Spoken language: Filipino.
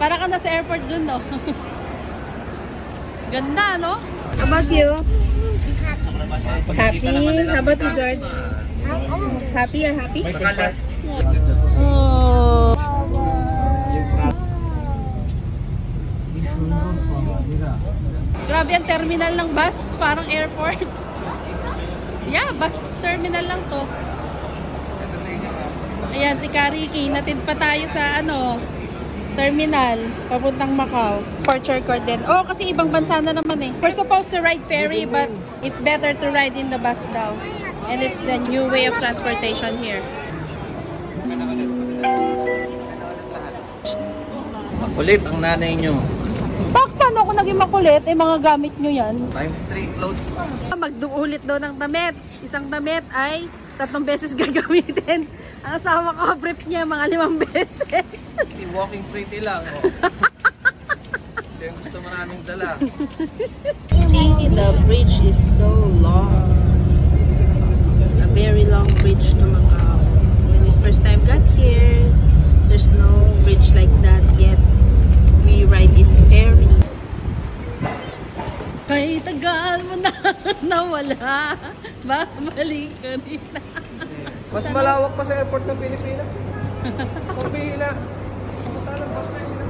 Para ka na sa airport dun, no? Ganda, no? How about you? Happy? How about you, George? Happy or happy? Oh. Grabe ang terminal ng bus. Parang airport. Yeah, bus terminal lang to. Ayan, si Kariki. Natid pa tayo sa terminal. Papuntang Macau. Departure court din. Oh, kasi ibang bansa na naman eh. We're supposed to ride ferry, but it's better to ride in the bus daw. And it's the new way of transportation here. Makulit ang nanay nyo. Paano ako naging makulit? Eh, mga gamit nyo yan. Times 3 clothes pa. Magduulit daw ng damit. Isang damit ay 3 beses gagamitin. Ang asawa ko, brief niya mga 5 beses. Walking pretty lang. Oh. Kaya gusto maraming dala. See, the bridge is so long. A very long bridge to Macau. When we first time got here, there's no bridge like that yet. We ride in ferry. Kay tagal mo na nawala. Babalik ka rin. Mas malawak pa sa airport ng Pilipinas. Pabihila. Samantalang basta yung